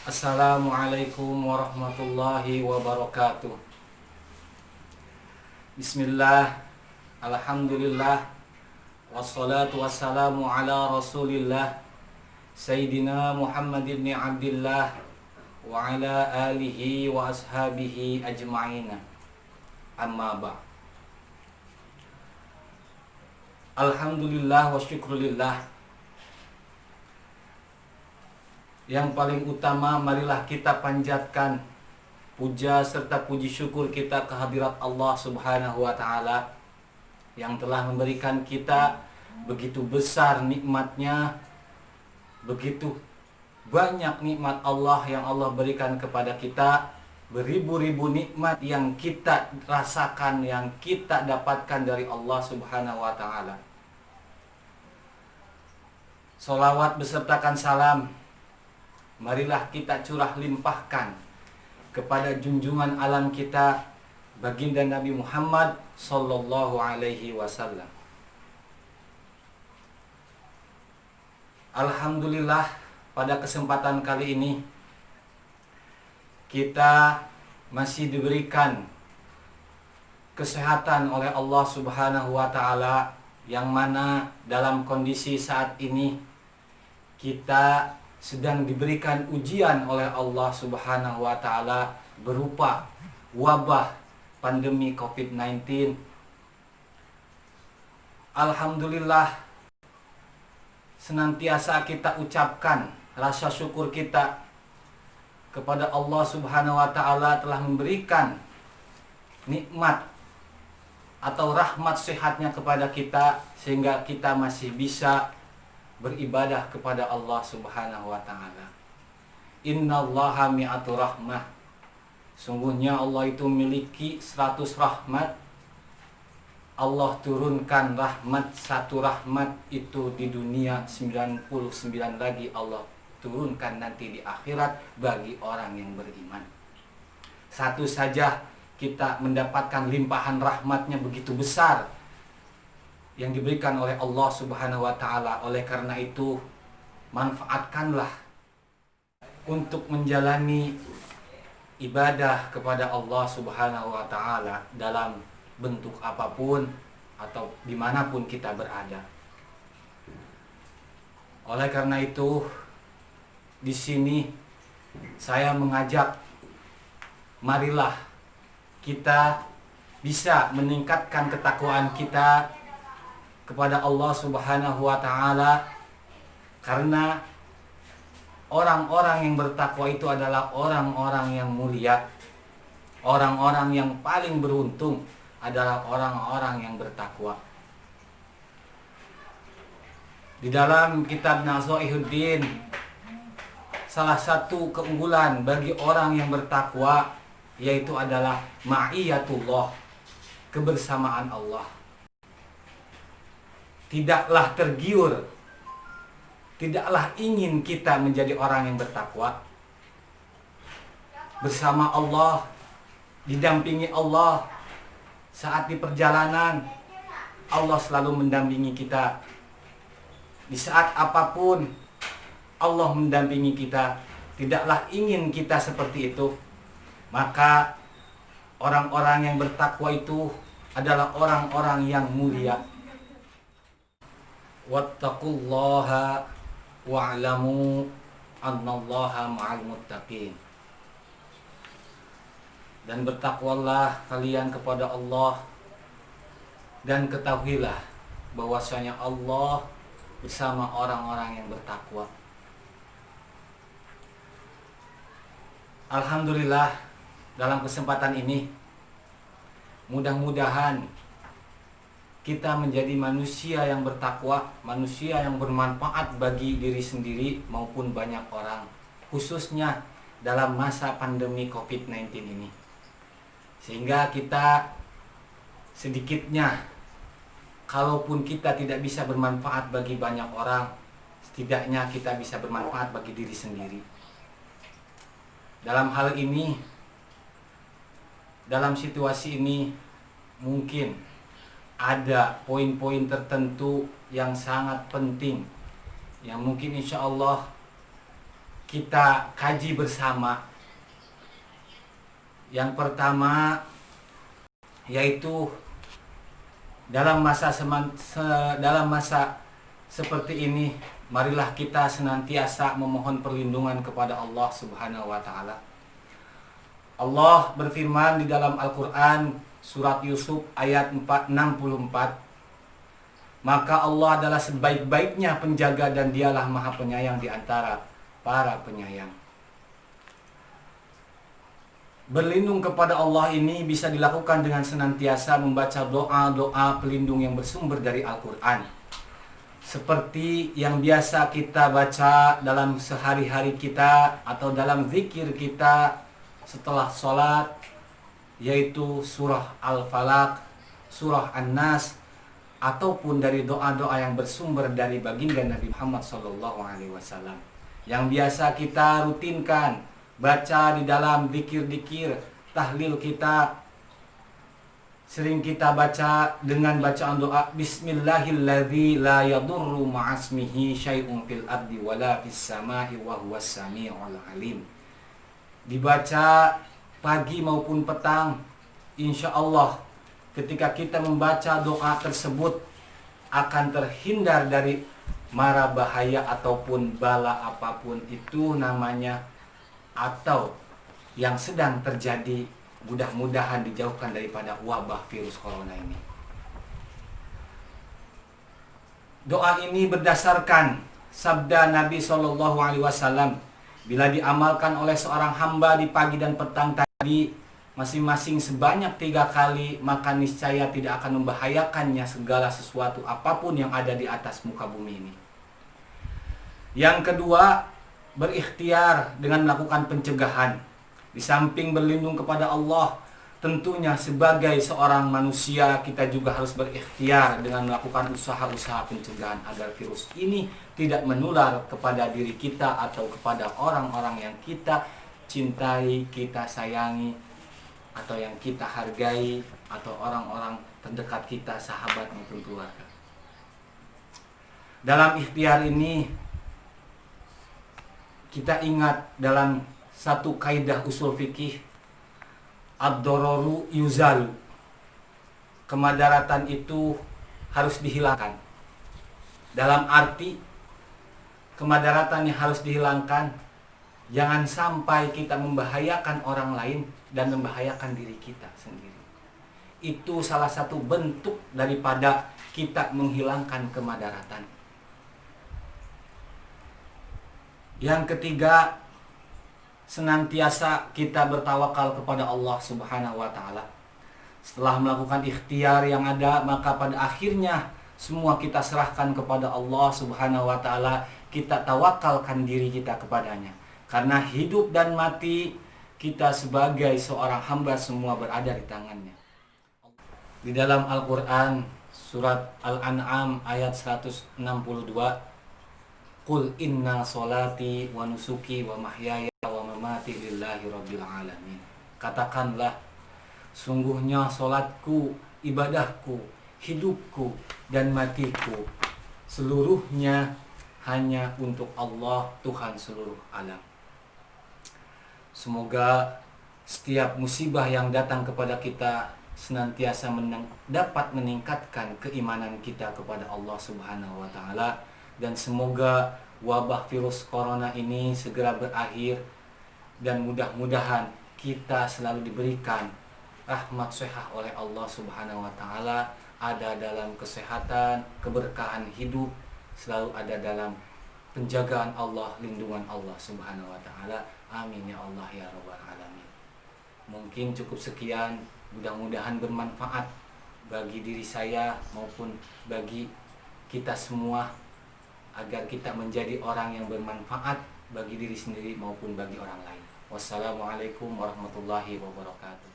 Assalamualaikum warahmatullahi wabarakatuh. Bismillah, alhamdulillah, wassalatu wassalamu ala rasulillah Sayyidina Muhammad ibn Abdillah wa ala alihi wa ashabihi ajma'ina. Amma ba'. Alhamdulillah wa syukrulillah. Yang paling utama, marilah kita panjatkan puja serta puji syukur kita kehadirat Allah Subhanahu wa Ta'ala yang telah memberikan kita begitu besar nikmatnya, begitu banyak nikmat Allah yang Allah berikan kepada kita, beribu-ribu nikmat yang kita rasakan, yang kita dapatkan dari Allah Subhanahu wa Ta'ala. Salawat besertakan salam marilah kita curah limpahkan kepada junjungan alam kita, baginda Nabi Muhammad sallallahu alaihi wasallam. Alhamdulillah, pada kesempatan kali ini kita masih diberikan kesehatan oleh Allah Subhanahu wa Ta'ala, yang mana dalam kondisi saat ini kita sedang diberikan ujian oleh Allah Subhanahu wa Ta'ala berupa wabah pandemi COVID-19. Alhamdulillah, senantiasa kita ucapkan rasa syukur kita kepada Allah Subhanahu wa Ta'ala telah memberikan nikmat atau rahmat sehatnya kepada kita, sehingga kita masih bisa beribadah kepada Allah Subhanahu wa Ta'ala. Innallaha mi'atu rahmah. Sungguhnya Allah itu memiliki 100 rahmat. Allah turunkan rahmat, satu rahmat itu di dunia, 99 lagi Allah turunkan nanti di akhirat bagi orang yang beriman. Satu saja kita mendapatkan limpahan rahmatnya begitu besar yang diberikan oleh Allah Subhanahu wa Ta'ala. Oleh karena itu, manfaatkanlah untuk menjalani ibadah kepada Allah Subhanahu wa Ta'ala dalam bentuk apapun atau dimanapun kita berada. Oleh karena itu, di sini saya mengajak, marilah kita bisa meningkatkan ketakwaan kita kepada Allah Subhanahu wa Ta'ala, karena orang-orang yang bertakwa itu adalah orang-orang yang mulia. Orang-orang yang paling beruntung adalah orang-orang yang bertakwa. Di dalam kitab Nazoihuddin, salah satu keunggulan bagi orang yang bertakwa yaitu adalah ma'iyatullah, kebersamaan Allah. Tidaklah tergiur, tidaklah ingin kita menjadi orang yang bertakwa bersama Allah, didampingi Allah saat di perjalanan. Allah selalu mendampingi kita di saat apapun. Allah mendampingi kita. Tidaklah ingin kita seperti itu. Maka orang-orang yang bertakwa itu adalah orang-orang yang mulia. Wattaqullaha wa'lamu annallaha ma'al muttaqin. Dan bertakwalah kalian kepada Allah, dan ketahuilah bahwasanya Allah bersama orang-orang yang bertakwa. Alhamdulillah, dalam kesempatan ini mudah-mudahan kita menjadi manusia yang bertakwa, manusia yang bermanfaat bagi diri sendiri maupun banyak orang, khususnya dalam masa pandemi COVID-19 ini. Sehingga kita sedikitnya, kalaupun kita tidak bisa bermanfaat bagi banyak orang, setidaknya kita bisa bermanfaat bagi diri sendiri. Dalam hal ini, dalam situasi ini, mungkin ada poin-poin tertentu yang sangat penting, yang mungkin insya Allah kita kaji bersama. Yang pertama yaitu dalam masa seperti ini, marilah kita senantiasa memohon perlindungan kepada Allah Subhanahu wa taala. Allah berfirman di dalam Al-Qur'an surat Yusuf ayat 64, maka Allah adalah sebaik-baiknya penjaga dan dialah Maha Penyayang di antara para penyayang. Berlindung kepada Allah ini bisa dilakukan dengan senantiasa membaca doa-doa pelindung yang bersumber dari Al-Quran, seperti yang biasa kita baca dalam sehari-hari kita atau dalam zikir kita setelah sholat, yaitu surah Al-Falaq, surah An-Nas, ataupun dari doa-doa yang bersumber dari baginda Nabi Muhammad SAW yang biasa kita rutinkan baca di dalam zikir-zikir tahlil kita. Sering kita baca dengan bacaan doa Bismillahilladzi la yadurru ma'asmihi syai'un fil ardi wala fis sama'i wa huwas sami'ul alim. Dibaca pagi maupun petang, insya Allah ketika kita membaca doa tersebut akan terhindar dari mara bahaya ataupun bala apapun itu namanya, atau yang sedang terjadi, mudah-mudahan dijauhkan daripada wabah virus corona ini. Doa ini berdasarkan sabda Nabi SAW, bila diamalkan oleh seorang hamba di pagi dan petang tadi masing-masing sebanyak 3 kali, maka niscaya tidak akan membahayakannya segala sesuatu apapun yang ada di atas muka bumi ini. Yang kedua, berikhtiar dengan melakukan pencegahan. Di samping berlindung kepada Allah, tentunya sebagai seorang manusia kita juga harus berikhtiar dengan melakukan usaha-usaha pencegahan agar virus ini tidak menular kepada diri kita atau kepada orang-orang yang kita cintai, kita sayangi, atau yang kita hargai, atau orang-orang terdekat kita, sahabat maupun keluarga. Dalam ikhtiar ini kita ingat dalam satu kaidah usul fikih, ad-dororu yuzalu, kemadaratan itu harus dihilangkan. Dalam arti kemadaratan yang harus dihilangkan, jangan sampai kita membahayakan orang lain dan membahayakan diri kita sendiri. Itu salah satu bentuk daripada kita menghilangkan kemadaratan. Yang ketiga, senantiasa kita bertawakal kepada Allah Subhanahu wa taala. Setelah melakukan ikhtiar yang ada, maka pada akhirnya semua kita serahkan kepada Allah Subhanahu wa taala, kita tawakalkan diri kita kepadanya. Karena hidup dan mati kita sebagai seorang hamba semua berada di tangannya. Di dalam Al-Qur'an surat Al-An'am ayat 162, Qul inna solati wa nusuki wa mahyaya wa mamati lillahi rabbil alamin. Katakanlah, sungguhnya solatku, ibadahku, hidupku, dan matiku seluruhnya hanya untuk Allah, Tuhan seluruh alam. Semoga setiap musibah yang datang kepada kita senantiasa dapat meningkatkan keimanan kita kepada Allah Subhanahu wa taala, dan semoga wabah virus corona ini segera berakhir, dan mudah-mudahan kita selalu diberikan rahmat sehat oleh Allah Subhanahu wa taala, ada dalam kesehatan, keberkahan hidup, selalu ada dalam penjagaan Allah, lindungan Allah Subhanahu wa taala. Amin ya Allah ya rabbal alamin. Mungkin cukup sekian, mudah-mudahan bermanfaat bagi diri saya maupun bagi kita semua, agar kita menjadi orang yang bermanfaat bagi diri sendiri maupun bagi orang lain. Wassalamualaikum warahmatullahi wabarakatuh.